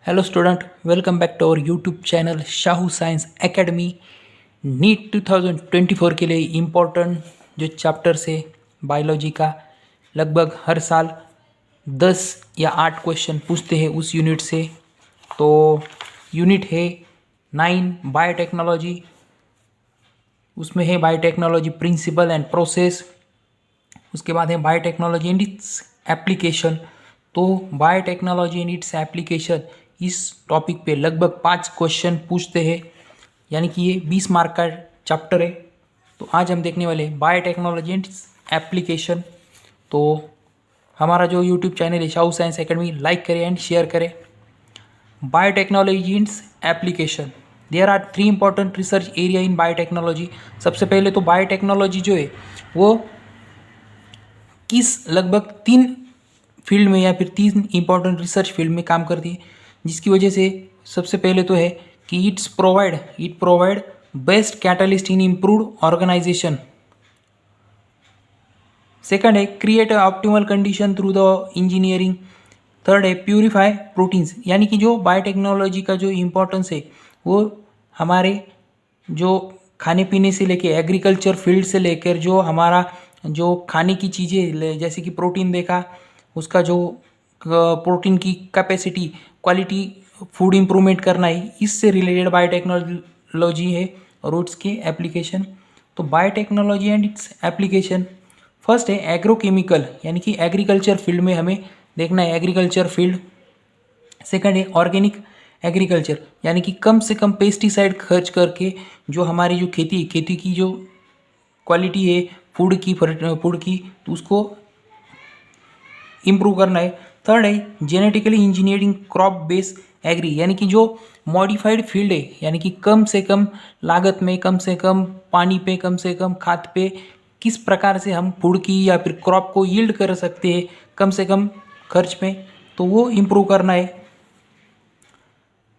Hello student, welcome back to our YouTube channel Shahu science academy. NEET 2024 के लिए important जो chapters है biology का, लगभग हर साल 10 या 8 क्वेश्चन पूछते हैं उस यूनिट से। तो यूनिट है 9 बायोटेक्नोलॉजी। उसमें है बायोटेक्नोलॉजी प्रिंसिपल एंड प्रोसेस। उसके बाद है बायोटेक्नोलॉजी एंड इट्स एप्लीकेशन। तो बायोटेक्नोलॉजी एंड इट्स एप्लीकेशन इस टॉपिक पे लगभग 5 क्वेश्चन पूछते हैं, यानी कि ये 20 मार्क का चैप्टर है। तो आज हम देखने वाले बायोटेक्नोलॉजी एंड इट्स एप्लीकेशन। तो हमारा जो यूट्यूब चैनल है शाहू साइंस एकेडमी, लाइक करें एंड शेयर करें। Biotechnology and application, there are 3 important research area in biotechnology. सबसे पहले तो बायोटेक्नोलॉजी जो है वो किस लगभग 3 फील्ड में या फिर 3 इंपॉर्टेंट रिसर्च फील्ड में काम करती है, जिसकी वजह से सबसे पहले तो है कि it provide best catalyst in improved organisation. Second है create optimal condition through the engineering. Third है प्यूरिफाई प्रोटीन्स, यानी कि जो बायोटेक्नोलॉजी का जो इम्पोर्टेंस है वो हमारे जो खाने पीने से लेके एग्रीकल्चर फील्ड से लेकर जो हमारा जो खाने की चीज़ें, जैसे कि प्रोटीन देखा, उसका जो प्रोटीन की कैपेसिटी, क्वालिटी, फूड इम्प्रूवमेंट करना है, इससे रिलेटेड बायोटेक्नोलॉजी है और उसके एप्लीकेशन। तो biotechnology and its application, first है एग्रोकेमिकल, यानी कि एग्रीकल्चर फील्ड में हमें देखना है एग्रीकल्चर फील्ड। सेकंड है ऑर्गेनिक एग्रीकल्चर, यानी कि कम से कम पेस्टिसाइड खर्च करके जो हमारी जो खेती की जो क्वालिटी है फूड की, तो उसको इम्प्रूव करना है। थर्ड है genetically engineering crop based agri, यानी कि जो मॉडिफाइड फील्ड है, यानी कि कम से कम लागत में, कम से कम पानी पे, कम से कम खाद पे किस प्रकार से हम फूड की या फिर क्रॉप को यील्ड कर सकते हैं कम से कम खर्च में, तो वो इम्प्रूव करना है।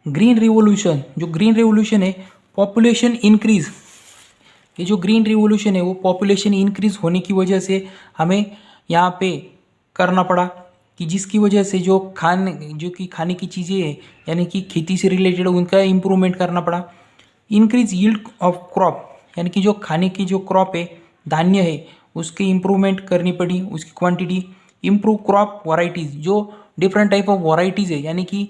ग्रीन रिवोल्यूशन, जो ग्रीन रिवोल्यूशन है पॉपुलेशन इंक्रीज, ये जो ग्रीन रिवोल्यूशन है वो पॉपुलेशन इंक्रीज होने की वजह से हमें यहाँ पे करना पड़ा, कि जिसकी वजह से जो खाने की चीज़ें हैं, यानी कि खेती से रिलेटेड, उनका इम्प्रूवमेंट करना पड़ा। इंक्रीज यील्ड ऑफ क्रॉप, यानी कि जो खाने की जो क्रॉप है, धान्य है, उसकी इम्प्रूवमेंट करनी पड़ी, उसकी क्वांटिटी। इम्प्रूव क्रॉप वैरायटीज़, जो डिफरेंट टाइप ऑफ वैरायटीज़ है, यानी कि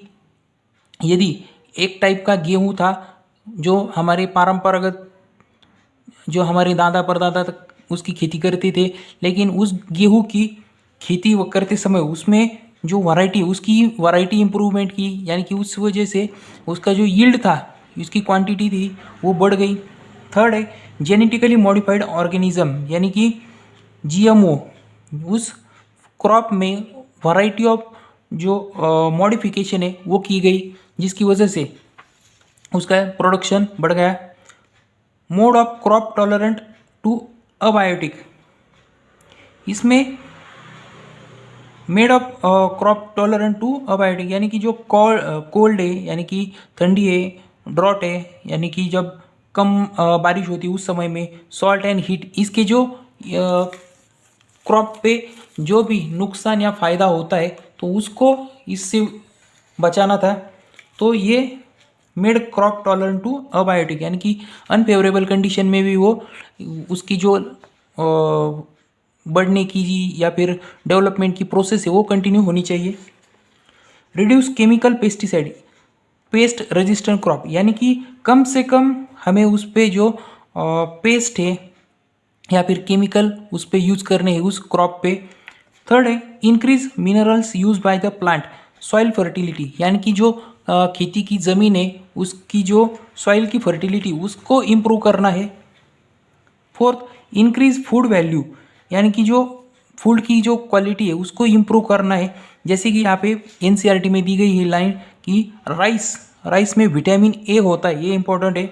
यदि एक टाइप का गेहूँ था जो हमारे पारंपरागत, जो हमारे दादा परदादा तक उसकी खेती करते थे, लेकिन उस गेहूँ की खेती वो करते समय उसमें जो वैरायटी, उसकी वैरायटी इम्प्रूवमेंट की, यानी कि उस वजह से उसका जो यील्ड था, उसकी क्वांटिटी थी, वो बढ़ गई। थर्ड है जेनेटिकली मॉडिफाइड ऑर्गेनिज्म, यानी कि जीएमओ, उस क्रॉप में वैरायटी ऑफ जो मॉडिफिकेशन है वो की गई, जिसकी वजह से उसका प्रोडक्शन बढ़ गया। Mode of crop tolerant to abiotic, इसमें made of crop tolerant to abiotic, यानी कि जो कोल्ड है, यानी कि ठंडी है, ड्रॉट है, यानी कि जब कम बारिश होती है उस समय में, सॉल्ट एंड हीट, इसके जो क्रॉप पे जो भी नुकसान या फ़ायदा होता है तो उसको इससे बचाना था। तो ये made crop tolerant to abiotic, यानी कि अनफेवरेबल कंडीशन में भी वो उसकी जो बढ़ने की या फिर डेवलपमेंट की प्रोसेस है वो कंटिन्यू होनी चाहिए। Reduce chemical pesticide pest resistant crop, यानी कि कम से कम हमें उस पर जो पेस्ट है या फिर केमिकल उस पर यूज करने हैं उस क्रॉप पे। थर्ड है increase minerals use by the plant soil fertility, यानी कि जो खेती की ज़मीन है उसकी जो सॉइल की फर्टिलिटी उसको इम्प्रूव करना है। फोर्थ इंक्रीज फूड वैल्यू, यानी कि जो फूड की जो क्वालिटी है उसको इम्प्रूव करना है। जैसे कि यहाँ पे एनसीईआरटी में दी गई है लाइन कि राइस में विटामिन ए होता है, ये इंपॉर्टेंट है,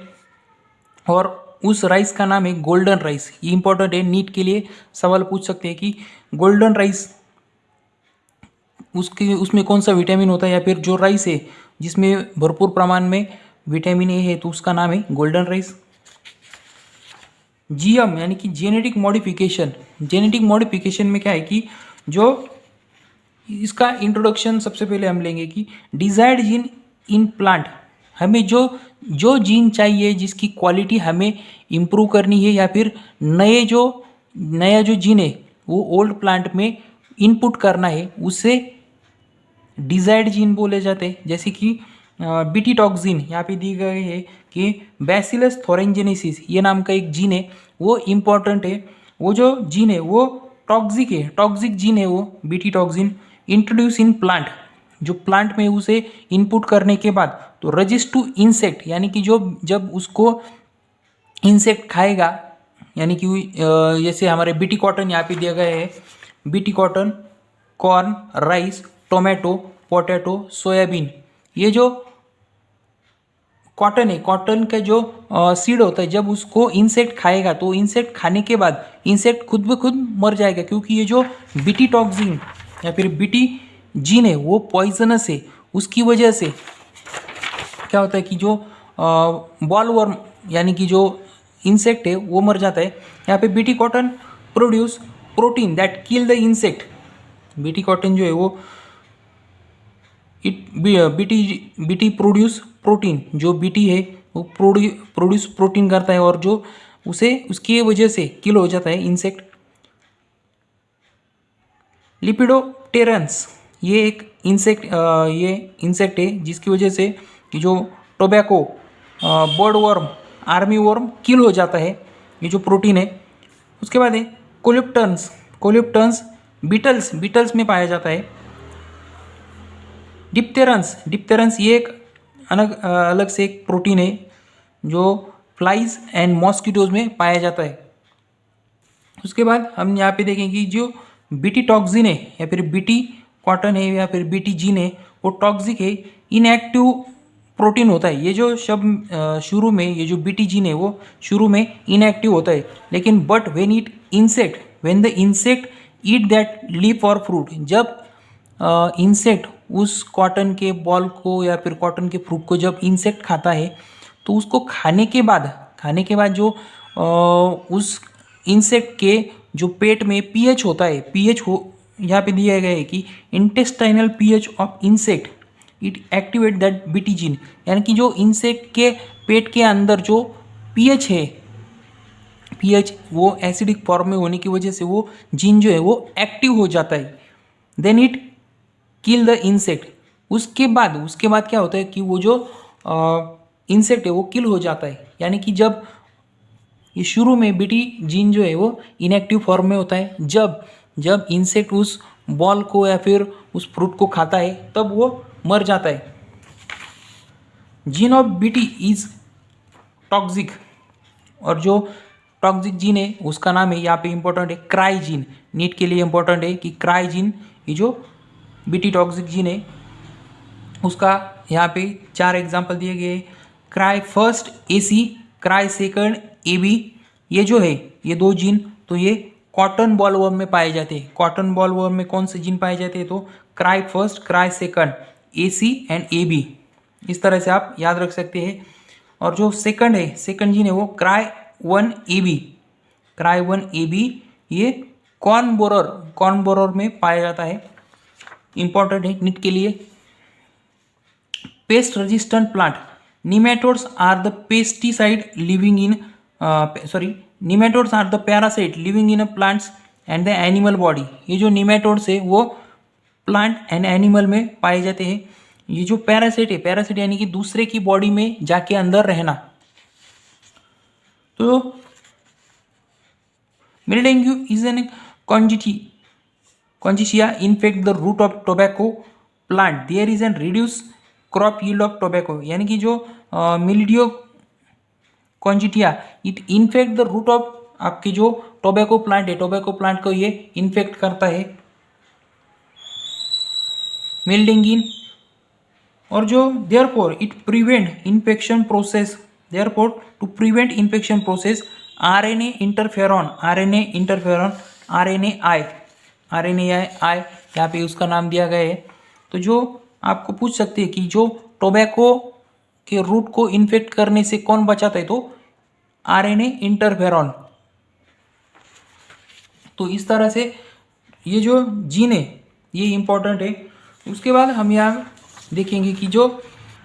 और उस राइस का नाम है गोल्डन राइस, ये इंपॉर्टेंट है। नीट के लिए सवाल पूछ सकते हैं कि गोल्डन राइस उसमें कौन सा विटामिन होता है, या फिर जो राइस है जिसमें भरपूर प्रमाण में विटामिन ए है तो उसका नाम है गोल्डन राइस। जीएम, यानी कि जेनेटिक मॉडिफिकेशन में क्या है कि जो इसका इंट्रोडक्शन सबसे पहले हम लेंगे कि डिजायर्ड जीन इन प्लांट, हमें जो जो जीन चाहिए जिसकी क्वालिटी हमें इम्प्रूव करनी है या फिर नया जो जीन है वो ओल्ड प्लांट में इनपुट करना है, उसे डिजायर्ड जीन बोले जाते हैं। जैसे कि बीटी टॉक्सिन यहाँ पे दी गई है कि बैसिलस थोरेंजेनेसिस ये नाम का एक जीन है, वो इम्पॉर्टेंट है। वो जो जीन है वो टॉक्सिक है, टॉक्सिक जीन है वो BT toxin, introduce in plant, जो प्लांट में उसे इनपुट करने के बाद तो रजिस्ट टू इंसेक्ट, यानी कि जो जब उसको इंसेक्ट खाएगा, यानी कि जैसे हमारे बीटी कॉटन यहाँ पे दिया गया है, BT cotton, corn, rice, tomato, potato, soybean, ये जो कॉटन है, कॉटन का जो सीड होता है, जब उसको इंसेक्ट खाएगा तो इंसेक्ट खाने के बाद इंसेक्ट खुद ब खुद मर जाएगा, क्योंकि ये जो बीटी टॉक्सिन या फिर बीटी जीन है वो पॉइजनस है। उसकी वजह से क्या होता है कि जो बॉल वर्म यानी कि जो इंसेक्ट है वो मर जाता है। यहाँ पे BT cotton produce protein that kill the insect, BT cotton जो है वो बीटी प्रोड्यूस प्रोटीन, जो बीटी है वो प्रोड्यूस प्रोटीन करता है और जो उसे उसकी वजह से किल हो जाता है इंसेक्ट। लिपिडोप्टेरन्स ये एक इंसेक्ट है जिसकी वजह से कि जो tobacco, budworm, armyworm kill हो जाता है, ये जो प्रोटीन है। उसके बाद है कोलिप्टन्स बीटल्स में पाया जाता है। डिप्टेरन्स ये एक अलग से एक प्रोटीन है जो फ्लाइज एंड मॉस्किटोज में पाया जाता है। उसके बाद हम यहाँ पे देखेंगे कि जो बीटी टॉक्सिन है या फिर बीटी कॉटन है या फिर बीटी जीन है वो टॉक्सिक है, इनएक्टिव प्रोटीन होता है। ये जो शब्द शुरू में ये जो बीटी जीन है वो शुरू में इनएक्टिव होता है, लेकिन but when the insect eat that leaf और फ्रूट, जब इंसेक्ट उस कॉटन के बॉल को या फिर कॉटन के फ्रूट को जब इंसेक्ट खाता है तो उसको खाने के बाद जो उस इंसेक्ट के जो पेट में पीएच होता है, यहाँ पे दिया गया है कि intestinal pH of insect it activate that BT gene, यानी कि जो इंसेक्ट के पेट के अंदर जो पीएच है, पीएच वो एसिडिक फॉर्म में होने की वजह से वो जीन जो है वो एक्टिव हो जाता है। Then it kill the insect, उसके बाद क्या होता है कि वो जो इंसेक्ट है वो किल हो जाता है। यानी कि जब ये शुरू में बीटी जीन जो है वो इनएक्टिव फॉर्म में होता है, जब इंसेक्ट उस बॉल को या फिर उस फ्रूट को खाता है तब वो मर जाता है। Gene of BT is toxic, और जो टॉक्सिक जीन है उसका नाम है यहाँ पे इंपॉर्टेंट है क्राई जीन, नीट के लिए इंपॉर्टेंट है कि क्राई जीन, ये जो बीटी टॉक्सिक जीन है उसका यहाँ पे 4 एग्जाम्पल दिए गए। Cry first AC, cry second AB, ये जो है ये 2 जीन तो ये कॉटन बॉल वर्म में पाए जाते हैं। कॉटन बॉल वर्म में कौन से जीन पाए जाते हैं तो cry first, cry second, AC and AB, इस तरह से आप याद रख सकते हैं। और जो सेकंड जीन है वो क्राई 1AB, क्राई 1AB ये कॉर्न बोरर में पाया जाता है, इंपॉर्टेंट है नीट के लिए। Pest resistant plant, nematodes are the parasite living in a plants and the animal body। ये जो nematodes है वो प्लांट एंड एनिमल में पाए जाते हैं। ये जो पैरासाइट यानी कि दूसरे की बॉडी में जाके अंदर रहना। तो Meloidogyne is an Conchicia infect the root of tobacco plant, there is an reduced crop yield of tobacco, यानी कि जो Meloidogyne incognita it infect the root of आपके जो टोबैको प्लांट है, टोबैको प्लांट को ये इन्फेक्ट करता है मिल्डिंगिन। और जो therefore it prevent infection process, therefore to prevent infection process RNA interferon RNAi यहाँ पे उसका नाम दिया गया है। तो जो आपको पूछ सकते हैं कि जो टोबैको के रूट को इन्फेक्ट करने से कौन बचाता है तो RNA इंटरफेरॉन। तो इस तरह से ये जो जीन है ये इम्पोर्टेंट है। उसके बाद हम यहाँ देखेंगे कि जो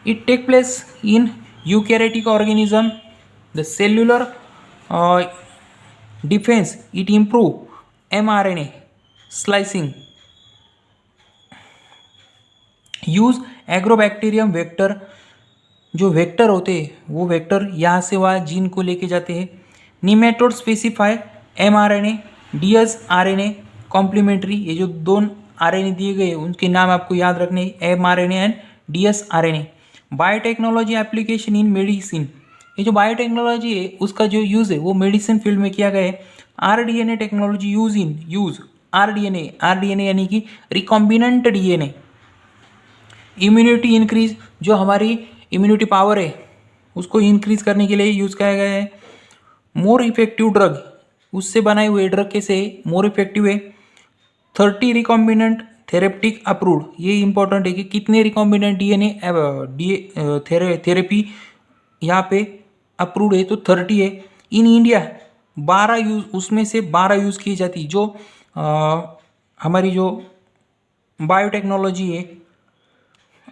It take place in eukaryotic organism. The cellular defense, it improve mRNA slicing. Use agrobacterium vector, जो वेक्टर होते हैं वो वेक्टर यहाँ से वहाँ जीन को लेके जाते हैं. Nematode specify mRNA, dsRNA complementary. ये जो दोन RNA दिए गए उनके नाम आपको याद रखने, mRNA and dsRNA. Biotechnology application in medicine. ये जो बायोटेक्नोलॉजी है उसका जो यूज़ है वो मेडिसिन फील्ड में किया गया है. RDNA टेक्नोलॉजी यूज RDNA यानी कि रिकॉम्बिनेंट DNA. इम्यूनिटी इंक्रीज, जो हमारी इम्यूनिटी पावर है उसको इंक्रीज करने के लिए यूज़ किया गया है. मोर इफेक्टिव ड्रग, उससे बनाए हुए ड्रग कैसे मोर इफेक्टिव है. 30 रिकॉम्बिनेंट थेरेप्टिक अप्रूव्ड. ये इंपॉर्टेंट है कि कितने रिकॉम्बिनेंट DNA थेरेपी यहाँ पे अप्रूव्ड है, तो 30 है. इन इंडिया 12 यूज, उसमें से 12 यूज़ की जाती. जो हमारी जो बायोटेक्नोलॉजी है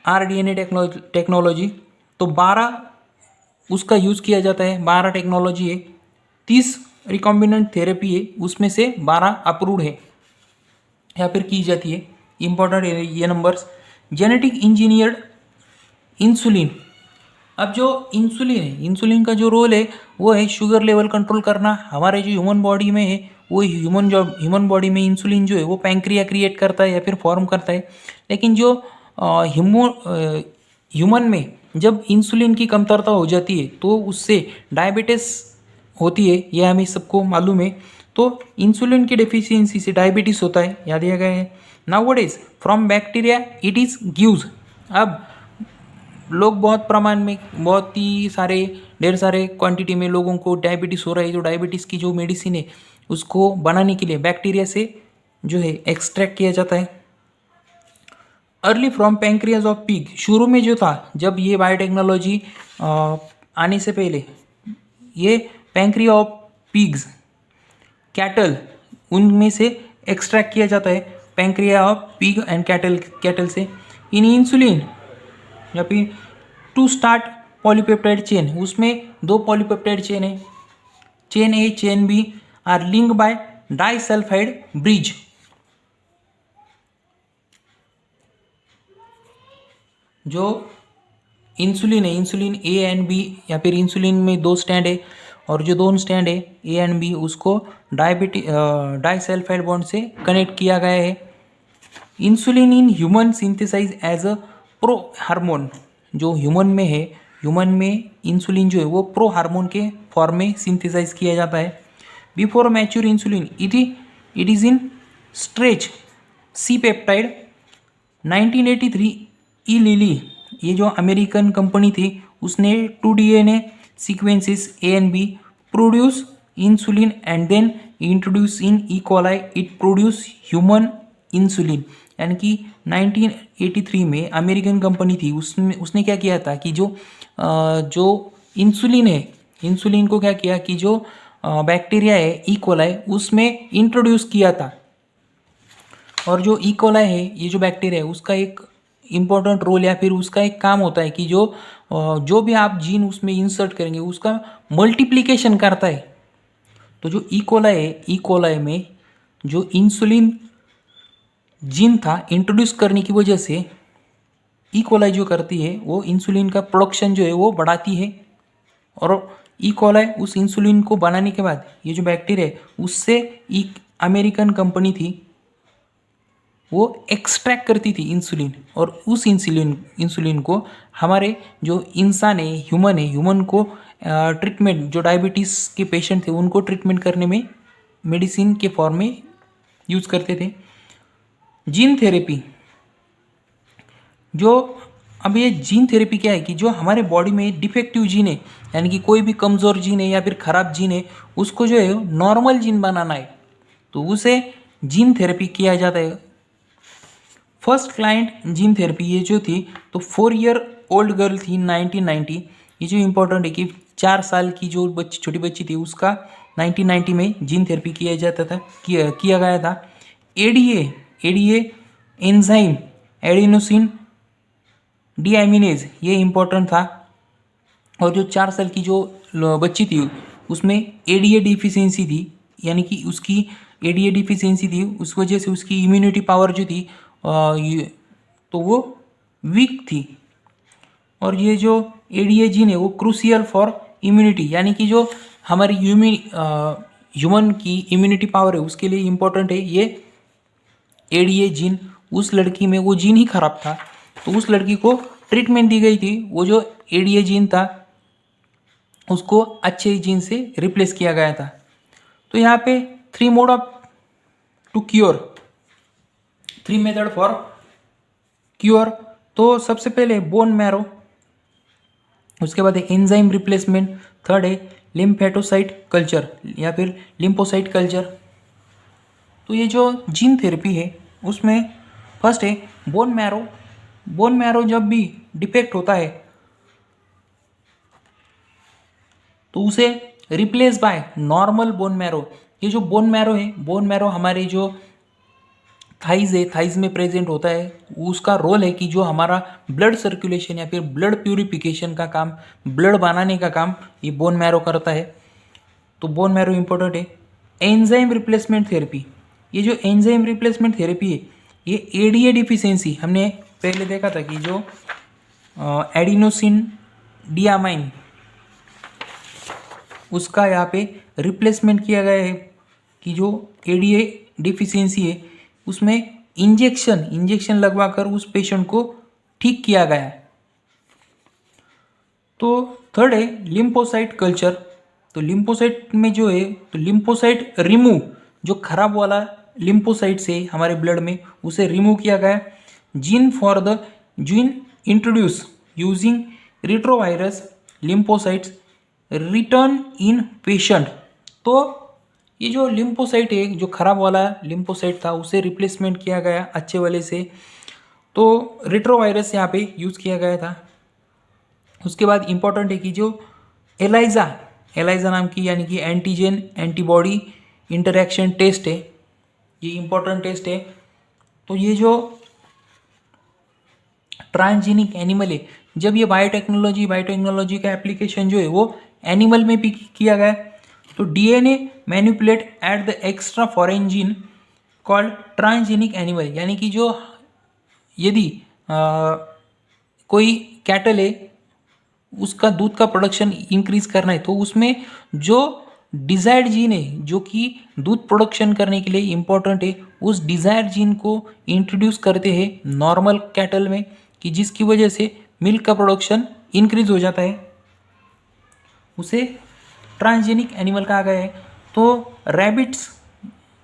RDNA टेक्नोलॉजी, तो 12 उसका यूज़ किया जाता है. 12 टेक्नोलॉजी है. 30 रिकॉम्बिनेंट थेरेपी है, उसमें से 12 अप्रूव्ड है या फिर की जाती है. इंपॉर्टेंट है ये नंबर्स. Genetic engineered insulin. अब जो इंसुलिन है, इंसुलिन का जो रोल है वो है शुगर लेवल कंट्रोल करना. हमारे जो ह्यूमन बॉडी में है वो ह्यूमन बॉडी में इंसुलिन जो है वो पैंक्रिया क्रिएट करता है या फिर फॉर्म करता है. लेकिन जो ह्यूमन में जब इंसुलिन की कमतरता हो जाती है तो उससे डायबिटीज़ होती है, यह हमें सबको मालूम है. तो इंसुलिन की डेफिशिएंसी से डायबिटीज़ होता है, याद दिया गया है. Nowadays from bacteria it is gives. अब लोग बहुत प्रमाण में, बहुत ही सारे ढेर सारे क्वांटिटी में लोगों को डायबिटीज़ हो रहा है. जो डायबिटीज़ की जो मेडिसिन है उसको बनाने के लिए बैक्टीरिया से जो है एक्सट्रैक्ट किया जाता है. Early from pancreas of pig. शुरू में जो था, जब ये बायोटेक्नोलॉजी आने से पहले, ये पैंक्रिया ऑफ पिग्स, कैटल, उनमें से एक्सट्रैक्ट किया जाता है. Pancreas of pig and cattle से. इन इंसुलिन या फिर टू स्टार्ट पॉलीपेप्टाइड चेन, उसमें 2 पॉलीपेप्टाइड चेन है. Chain A, chain B are linked by disulphide bridge. जो इंसुलिन है, इंसुलिन ए एंड बी या फिर इंसुलिन में 2 स्टैंड है, और जो 2 स्टैंड है ए एंड बी उसको डाइसल्फाइड बॉन्ड से कनेक्ट किया गया है. Insulin in human synthesise as a pro hormone. जो ह्यूमन में है, ह्यूमन में इंसुलिन जो है वो प्रो हार्मोन के फॉर्म में सिंथेसाइज किया जाता है. Before mature insulin it is in stretch C peptide. 1983 E Lilly, ये जो अमेरिकन कंपनी थी, उसने 2 DNA sequences A and B produce insulin and then introduce in E coli it produce human insulin. यानी कि 1983 में अमेरिकन कंपनी थी, उसने क्या किया था कि जो इंसुलिन है, इंसुलिन को क्या किया कि जो बैक्टीरिया है ई कोलाई उसमें इंट्रोड्यूस किया था. और जो ई कोलाई है, ये जो बैक्टीरिया है, उसका एक इम्पोर्टेंट रोल या फिर उसका एक काम होता है कि जो भी आप जीन उसमें इंसर्ट करेंगे उसका मल्टीप्लिकेशन करता है. तो जो ई कोलाई है, ई कोलाई में जो इंसुलिन जीन था इंट्रोड्यूस करने की वजह से ई कोलाई जो करती है वो इंसुलिन का प्रोडक्शन जो है वो बढ़ाती है. और ई कोलाई उस इंसुलिन को बनाने के बाद ये जो बैक्टीरिया है उससे एक अमेरिकन कंपनी थी वो एक्सट्रैक्ट करती थी इंसुलिन, और उस इंसुलिन को हमारे जो इंसान है, ह्यूमन को ट्रीटमेंट, जो डायबिटीज़ के पेशेंट थे उनको ट्रीटमेंट करने में मेडिसिन के फॉर्म में यूज़ करते थे. Gene therapy. जो अब ये जीन थेरेपी क्या है कि जो हमारे बॉडी में डिफेक्टिव जीन है, यानी कि कोई भी कमज़ोर जीन है या फिर ख़राब जीन है, उसको जो है नॉर्मल जीन बनाना है, तो उसे जीन थेरेपी किया जाता है. फर्स्ट क्लाइंट जीन थेरेपी ये जो थी, तो 4 ईयर ओल्ड गर्ल थी 1990. ये जो इम्पोर्टेंट है कि 4 साल की जो छोटी बच्ची थी उसका 1990 में जीन थेरेपी किया जाता था, किया गया था. एडीए एंजाइम एडिनोसिन डीएमिनेज, ये इम्पोर्टेंट था। और जो 4 साल की जो बच्ची थी उसमें एडीए डिफिशियंसी थी, यानी कि उसकी एडीए डिफिशियंसी थी, उस वजह से उसकी इम्यूनिटी पावर जो थी तो वो वीक थी। और ये जो एडीए जीन है वो क्रूशियल फॉर इम्यूनिटी, यानी कि जो हमारी ह्यूमन की इम्यूनिटी पावर है उसके लिए इम्पोर्टेंट है ये एडीए जीन। उस लड़की में वो जीन ही खराब था, तो उस लड़की को ट्रीटमेंट दी गई थी, वो जो एडीए जीन था उसको अच्छे जीन से रिप्लेस किया गया था। तो यहाँ पे 3 mode of to cure, 3 method for cure. तो सबसे पहले बोन मैरो, उसके बाद है एंजाइम रिप्लेसमेंट, थर्ड है लिम्फेटोसाइट कल्चर या फिर लिम्फोसाइट कल्चर। तो ये जो जीन थेरेपी है उसमें फर्स्ट है बोन मैरो। बोन मैरो जब भी डिफेक्ट होता है तो उसे replace by normal bone marrow. ये जो बोन मैरो है, बोन मैरो हमारे जो थाइज है, थाइज में प्रेजेंट होता है, उसका रोल है कि जो हमारा ब्लड सर्कुलेशन या फिर ब्लड प्यूरिफिकेशन का काम, ब्लड बनाने का काम ये बोन मैरो करता है। तो बोन मैरो इंपॉर्टेंट है। एंजाइम रिप्लेसमेंट थेरेपी, ये जो एंजाइम रिप्लेसमेंट थेरेपी है ये एडीए डिफिशियंसी, हमने पहले देखा था कि जो एडिनोसिन डियामाइन उसका यहाँ पे रिप्लेसमेंट किया गया है कि जो एडीए डिफिशियंसी है उसमें इंजेक्शन लगवा कर उस पेशेंट को ठीक किया गया है। तो थर्ड है लिम्फोसाइट कल्चर। तो लिम्फोसाइट में जो है तो लिम्फोसाइट रिमूव, जो खराब वाला लिम्फोसाइट से हमारे ब्लड में उसे रिमूव किया गया। Gene for the gene introduce using retrovirus lymphocytes return in patient. तो ये जो लिम्फोसाइट है, जो खराब वाला लिम्फोसाइट था उसे रिप्लेसमेंट किया गया अच्छे वाले से, तो रिट्रोवायरस यहाँ पे यूज़ किया गया था। उसके बाद इम्पॉर्टेंट है कि जो एलाइजा नाम की यानी कि एंटीजन एंटीबॉडी इंटरैक्शन टेस्ट है, ये इम्पॉर्टेंट टेस्ट है। तो ये जो ट्रांसजेनिक एनिमल है, जब ये बायोटेक्नोलॉजी का एप्लीकेशन जो है वो एनिमल में भी किया गया, तो DNA manipulate at the extra foreign gene called transgenic animal, यानी कि जो यदि कोई कैटल है उसका दूध का प्रोडक्शन इंक्रीज करना है तो उसमें जो डिजायर्ड जीन है जो कि दूध प्रोडक्शन करने के लिए इम्पोर्टेंट है, उस डिजायर्ड जीन को इंट्रोड्यूस करते हैं नॉर्मल कैटल में कि जिसकी वजह से मिल्क का प्रोडक्शन इंक्रीज हो जाता है, उसे ट्रांसजेनिक एनिमल कहा गया है। तो रैबिट्स,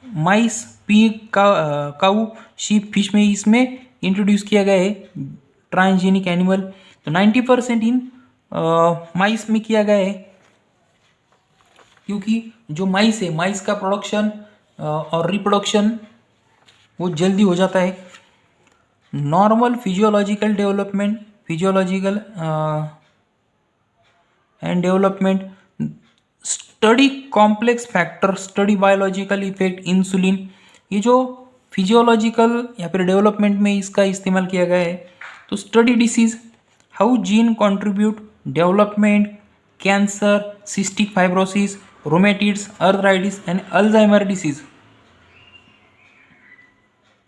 माइस, पिग, काऊ, शीप, फिश में इसमें इंट्रोड्यूस किया गया है ट्रांसजेनिक एनिमल। तो 90% इन माइस में किया गया है, क्योंकि जो माइस है माइस का प्रोडक्शन और रिप्रोडक्शन वो जल्दी हो जाता है। Normal physiological and development, study complex factor, study biological effect insulin, ये जो फिजियोलॉजिकल या फिर डेवलपमेंट में इसका इस्तेमाल किया गया है। तो study disease, how gene contribute development, cancer, cystic fibrosis, rheumatoid, arthritis and Alzheimer disease.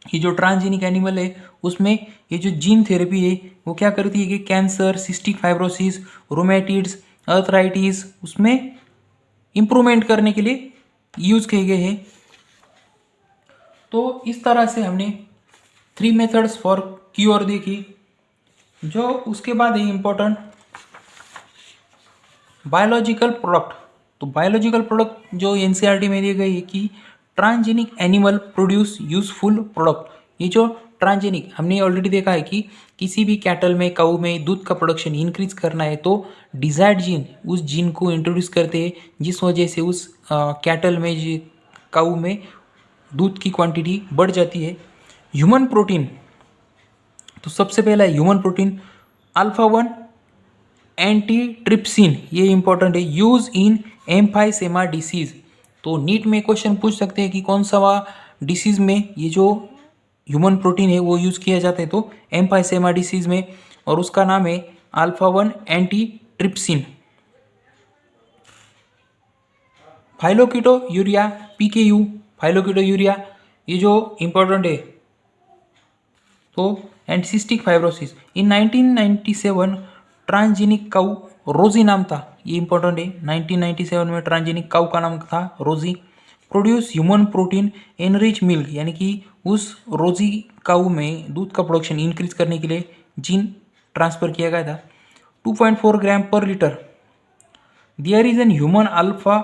ये जो ट्रांसजेनिक एनिमल है उसमें ये जो जीन थेरेपी है वो क्या करती है कि cancer, cystic fibrosis, rheumatoid, arthritis उसमें इम्प्रूवमेंट करने के लिए यूज किए गए हैं। तो इस तरह से हमने 3 मेथड्स फॉर क्योर देखी। जो उसके बाद है इम्पोर्टेंट बायोलॉजिकल प्रोडक्ट। तो बायोलॉजिकल प्रोडक्ट जो एनसीईआरटी में दी गई है कि transgenic animal produce useful product. ये जो ट्रांसजेनिक हमने ऑलरेडी देखा है कि किसी भी कैटल में, काऊ में दूध का प्रोडक्शन इंक्रीज करना है तो डिजायर्ड जीन, उस जीन को इंट्रोड्यूस करते हैं जिस वजह से उस कैटल में, काऊ में दूध की क्वांटिटी बढ़ जाती है। ह्यूमन प्रोटीन, तो सबसे पहला ह्यूमन प्रोटीन अल्फा-1 एंटीट्रिप्सिन, ये इंपॉर्टेंट है, यूज इन एम्फाइसेमा डिसीज। तो नीट में क्वेश्चन पूछ सकते हैं कि कौन सा डिसीज में ये जो ह्यूमन प्रोटीन है वो यूज़ किया जाता है, तो एम्फाइसेमा डिसीज में। और उसका नाम है अल्फा-1 एंटीट्रिप्सिन। फाइलोक्विटोयूरिया PKU, फाइलोक्विटोयूरिया ये जो इम्पोर्टेंट है, तो एंटीसिस्टिक फाइब्रोसिस। इन 1997 ट्रांसजेनिक काउ रोजी नाम था, ये इंपॉर्टेंट है। 1997 में ट्रांसजेनिक काउ का नाम था Rosie. Produce human protein enrich milk, यानी कि उस रोजी काउ में दूध का प्रोडक्शन इंक्रीज करने के लिए जीन ट्रांसफर किया गया था। 2.4 ग्राम पर litre. There is an human alpha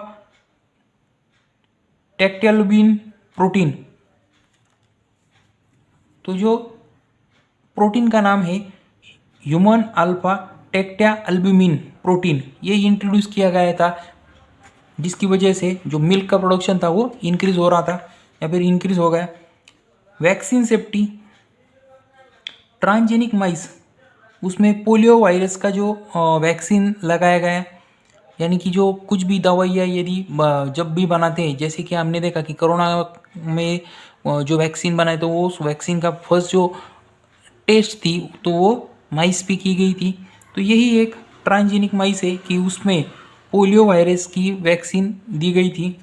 lactalbumin protein, तो जो प्रोटीन का नाम है human alpha lactalbumin protein, ये इंट्रोड्यूस किया गया था, जिसकी वजह से जो मिल्क का प्रोडक्शन था वो इंक्रीज हो रहा था या फिर इंक्रीज हो गया। वैक्सीन सेफ्टी, ट्रांसजेनिक माइस, उसमें पोलियो वायरस का जो वैक्सीन लगाया गया, यानी कि जो कुछ भी दवाइयाँ यदि जब भी बनाते हैं, जैसे कि हमने देखा कि कोरोना में जो वैक्सीन बनाए तो वो उस वैक्सीन का फर्स्ट जो टेस्ट थी तो वो माइस पे की गई थी। तो यही एक ट्रांसजेनिक माइस है कि उसमें पोलियो वायरस की वैक्सीन दी गई थी।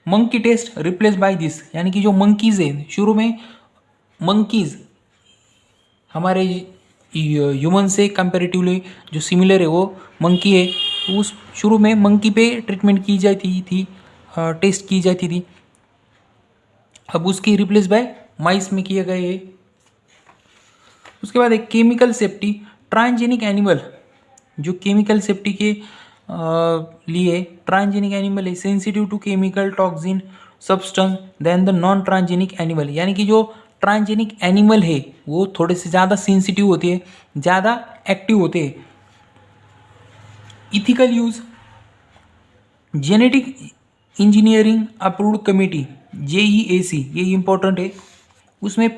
Monkey test replace by this, यानी कि जो मंकीज़ है, शुरू में मंकीज़ हमारे ह्यूमन से कंपेरेटिवली जो सिमिलर है वो मंकी है, तो उस शुरू में मंकी पे ट्रीटमेंट की जाती थी, टेस्ट की जाती थी। अब उसकी रिप्लेस बाय माइस में किए गए है। उसके बाद एक केमिकल सेफ्टी, ट्रांसजेनिक एनिमल, जो केमिकल सेफ्टी के लिए ट्रांसजेनिक एनिमल है sensitive to chemical toxin substance than the non transgenic animal, यानी कि जो ट्रांसजेनिक एनिमल है वो थोड़े से ज़्यादा सेंसिटिव होते हैं, ज़्यादा एक्टिव होते हैं। Ethical use, genetic engineering approved committee JEAC, ये इम्पोर्टेंट है। उसमें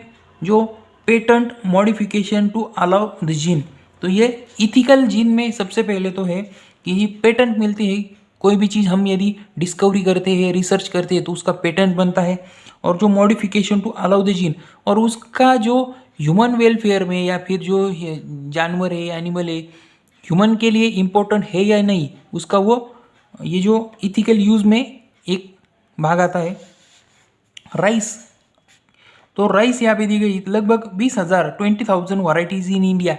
जो patent modification to allow the gene, तो ये इथिकल जीन में सबसे पहले तो है कि पेटेंट मिलती है, कोई भी चीज़ हम यदि डिस्कवरी करते हैं, रिसर्च करते हैं तो उसका पेटेंट बनता है। और जो modification to allow the gene, और उसका जो ह्यूमन वेलफेयर में या फिर जो जानवर है, एनिमल है, ह्यूमन के लिए इम्पोर्टेंट है या नहीं, उसका वो ये जो इथिकल यूज़ में एक भाग आता है। राइस, तो राइस यहाँ पे दी गई लगभग 20,000 वैरायटीज़ इन इंडिया,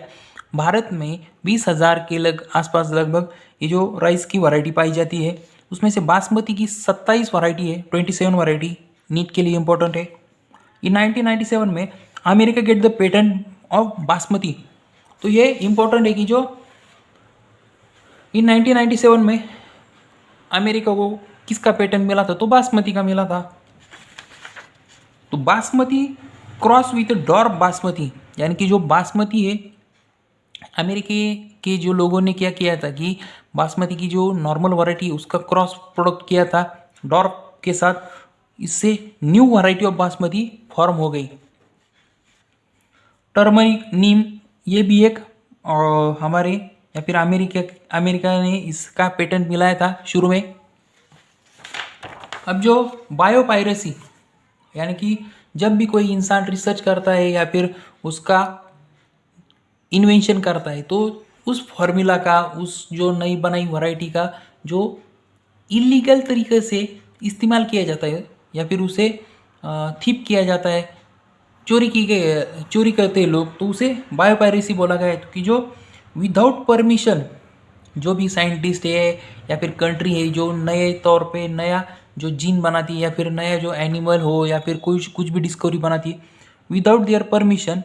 भारत में 20,000 के आसपास लगभग ये जो राइस की वैरायटी पाई जाती है। उसमें से बासमती की 27 वैरायटी है, 27 वैरायटी नीट के लिए इम्पोर्टेंट है। इन 1997 में America get the patent of basmati, तो ये इम्पोर्टेंट है कि जो इन 1997 में अमेरिका को किसका पेटेंट मिला था, तो बासमती का मिला था। तो basmati cross with dwarf basmati, यानी कि जो बासमती है, अमेरिका के जो लोगों ने क्या किया था कि बासमती की जो नॉर्मल वैरायटी उसका क्रॉस प्रोडक्ट किया था डॉर्फ के साथ, इससे new variety of basmati form हो गई। टर्मरिक, नीम, ये भी एक हमारे या फिर अमेरिका ने इसका पेटेंट मिलाया था शुरू में। अब जो बायोपायरेसी, यानी कि जब भी कोई इंसान रिसर्च करता है या फिर उसका इन्वेंशन करता है तो उस फार्मूला का, उस जो नई बनाई वैरायटी का जो इलीगल तरीके से इस्तेमाल किया जाता है या फिर उसे थिप किया जाता है, चोरी करते हैं लोग, तो उसे बायोपायरेसी बोला गया है। कि जो विदाउट परमिशन जो भी साइंटिस्ट है या फिर कंट्री है जो नए तौर पे नया जो जीन बनाती है या फिर नया जो एनिमल हो या फिर कुछ भी डिस्कवरी बनाती है, without their permission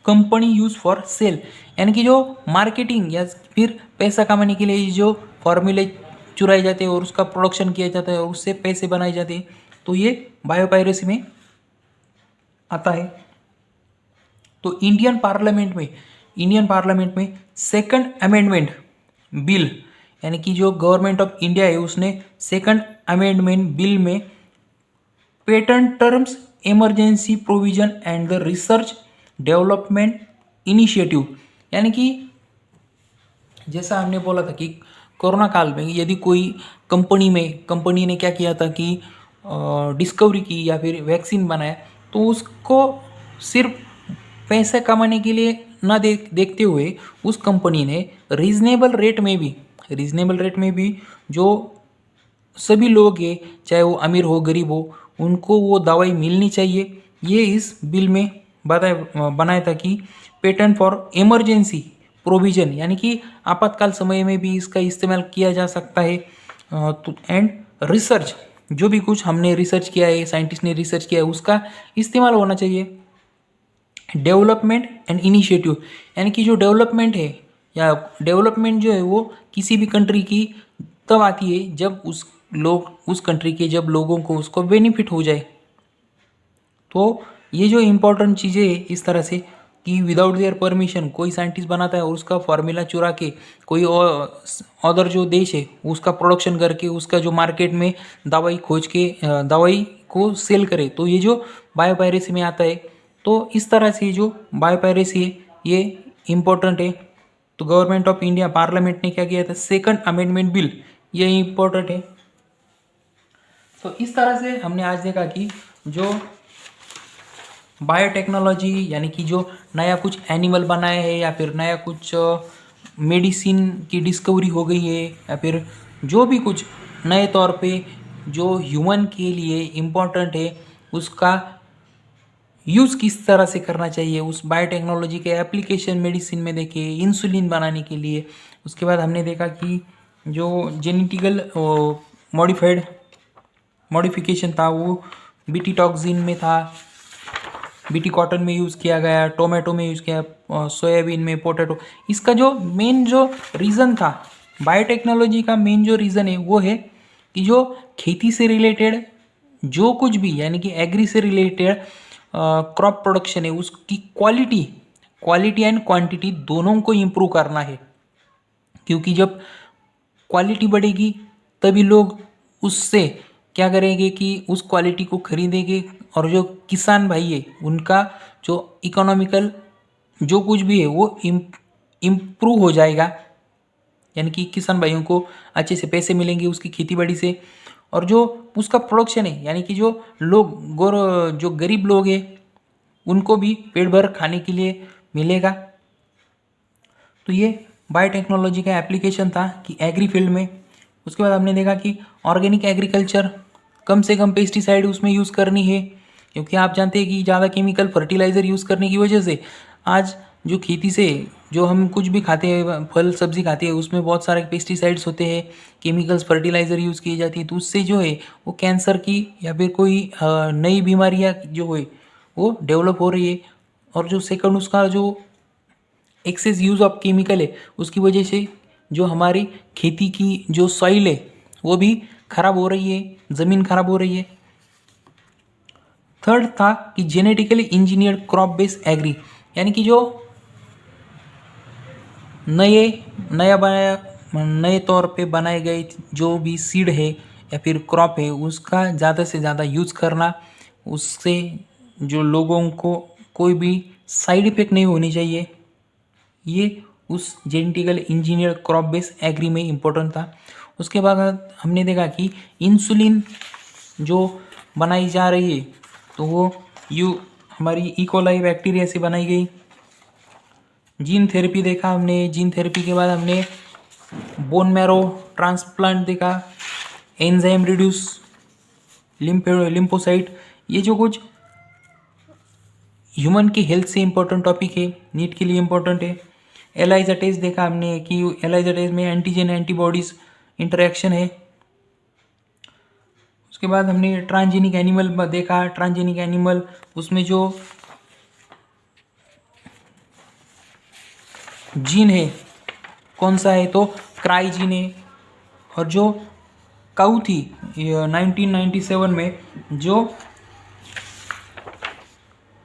company use for sale, यानी कि जो मार्केटिंग या फिर पैसा कमाने के लिए जो फॉर्मूले चुराए जाते हैं और उसका प्रोडक्शन किया जाता है और उससे पैसे बनाए जाते हैं, तो ये बायोपायरेसी में आता है। तो इंडियन पार्लियामेंट में सेकंड अमेंडमेंट बिल, यानी कि जो गवर्नमेंट ऑफ इंडिया है उसने सेकंड अमेंडमेंट बिल में patent terms, emergency provision and the research development initiative, यानी कि जैसा हमने बोला था कि कोरोना काल में यदि कोई कंपनी ने क्या किया था कि डिस्कवरी की या फिर वैक्सीन बनाया, तो उसको सिर्फ पैसे कमाने के लिए देखते हुए उस कंपनी ने रीजनेबल रेट में भी जो सभी लोग हैं, चाहे वो अमीर हो गरीब हो, उनको वो दवाई मिलनी चाहिए, ये इस बिल में बनाया था कि पेटेंट फॉर इमरजेंसी प्रोविजन, यानी कि आपातकाल समय में भी इसका इस्तेमाल किया जा सकता है। एंड रिसर्च, जो भी कुछ हमने रिसर्च किया है, साइंटिस्ट ने रिसर्च किया है, उसका इस्तेमाल होना चाहिए। डेवलपमेंट एंड इनिशिएटिव, यानी कि जो डेवलपमेंट है या डेवलपमेंट जो है वो किसी भी कंट्री की तब आती है जब उस कंट्री के जब लोगों को उसको बेनिफिट हो जाए। तो ये जो इम्पोर्टेंट चीज़ें है इस तरह से कि विदाउट देयर परमिशन कोई साइंटिस्ट बनाता है और उसका फार्मूला चुरा के कोई अदर जो देश है उसका प्रोडक्शन करके उसका जो मार्केट में दवाई खोज के दवाई को सेल करे, तो ये जो बायोपायरेसी में आता है। तो इस तरह से जो बायोपायरेसी है ये इम्पोर्टेंट है। तो गवर्नमेंट ऑफ इंडिया पार्लियामेंट ने क्या किया था, सेकंड अमेंडमेंट बिल, ये इम्पोर्टेंट है। तो इस तरह से हमने आज देखा कि जो बायोटेक्नोलॉजी यानी कि जो नया कुछ एनिमल बनाया है या फिर नया कुछ मेडिसिन की डिस्कवरी हो गई है या फिर जो भी कुछ नए तौर पे जो ह्यूमन के लिए इम्पोर्टेंट है उसका यूज़ किस तरह से करना चाहिए, उस बायोटेक्नोलॉजी के एप्लीकेशन मेडिसिन में देखे, इंसुलिन बनाने के लिए। उसके बाद हमने देखा कि जो जेनेटिकल मॉडिफिकेशन था वो बीटी टॉक्सिन में था, बीटी कॉटन में यूज़ किया गया, टोमेटो में यूज़ किया, सोयाबीन में, पोटैटो। इसका जो मेन जो रीज़न था बायोटेक्नोलॉजी का, मेन जो रीज़न है वो है कि जो खेती से रिलेटेड जो कुछ भी यानी कि एग्री से रिलेटेड क्रॉप प्रोडक्शन है उसकी क्वालिटी एंड क्वांटिटी दोनों को इम्प्रूव करना है। क्योंकि जब क्वालिटी बढ़ेगी तभी लोग उससे क्या करेंगे कि उस क्वालिटी को खरीदेंगे और जो किसान भाई है उनका जो इकोनॉमिकल जो कुछ भी है वो इम्प्रूव हो जाएगा, यानी कि किसान भाइयों को अच्छे से पैसे मिलेंगे उसकी खेती बाड़ी से। और जो उसका प्रोडक्शन है यानी कि जो जो गरीब लोग हैं उनको भी पेट भर खाने के लिए मिलेगा। तो ये बायोटेक्नोलॉजी का एप्लीकेशन था कि एग्री फील्ड में। उसके बाद हमने देखा कि ऑर्गेनिक एग्रीकल्चर, कम से कम पेस्टिसाइड उसमें यूज़ करनी है, क्योंकि आप जानते हैं कि ज़्यादा केमिकल फर्टिलाइज़र यूज़ करने की वजह से आज जो खेती से जो हम कुछ भी खाते हैं, फल सब्जी खाते हैं, उसमें बहुत सारे पेस्टिसाइड्स होते हैं, केमिकल्स फर्टिलाइज़र यूज़ की जाती है। तो उससे जो है वो कैंसर की या फिर कोई नई बीमारियाँ जो है वो डेवलप हो रही है। और जो सेकंड उसका जो एक्सेस यूज़ ऑफ केमिकल है उसकी वजह से जो हमारी खेती की जो सॉइल है वो भी खराब हो रही है, ज़मीन खराब हो रही है। थर्ड था कि genetically engineered crop based agri, यानी कि जो नए तौर पे बनाए गए जो भी सीड है या फिर क्रॉप है उसका ज़्यादा से ज़्यादा यूज़ करना, उससे जो लोगों को कोई भी साइड इफेक्ट नहीं होनी चाहिए। ये उस genetical engineer crop based agri में इम्पोर्टेंट था। उसके बाद हमने देखा कि इंसुलिन जो बनाई जा रही है तो वो हमारी इकोलाई बैक्टीरिया से बनाई गई। जीन थेरेपी देखा हमने, जीन थेरेपी के बाद हमने बोन मैरो ट्रांसप्लांट देखा, एंजाइम रिड्यूस लिम्फोसाइट। ये जो कुछ ह्यूमन की हेल्थ से इम्पोर्टेंट टॉपिक है, नीट के लिए इम्पोर्टेंट है। एलाइजा टेस्ट देखा हमने कि एलाइजा टेस्ट में एंटीजन एंटीबॉडीज इंटरेक्शन है। उसके बाद हमने ट्रांसजेनिक एनिमल देखा, ट्रांसजेनिक एनिमल उसमें जो जीन है कौन सा है तो क्राई जीन है। और जो काऊ थी 1997 में जो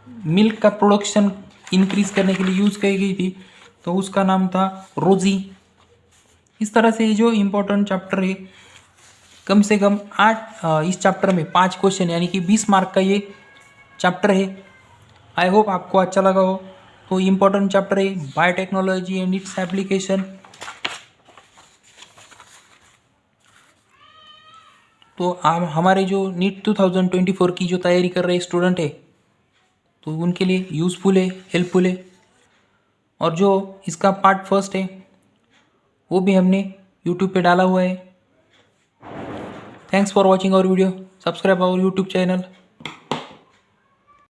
मिल्क का प्रोडक्शन इंक्रीज करने के लिए यूज़ की गई थी तो उसका नाम था रोजी। इस तरह से ये जो इम्पोर्टेंट चैप्टर है कम से कम 8 इस चैप्टर में 5 क्वेश्चन यानी कि 20 मार्क का ये चैप्टर है। आई होप आपको अच्छा लगा हो। तो इम्पोर्टेंट चैप्टर है बायोटेक्नोलॉजी एंड इट्स एप्लीकेशन। तो आप हमारे जो नीट 2024 की जो तैयारी कर रहे स्टूडेंट है तो उनके लिए यूज़फुल है, हेल्पफुल है। और जो इसका पार्ट फर्स्ट है वो भी हमने यूट्यूब पे डाला हुआ है। Thanks for watching our video, subscribe our YouTube channel.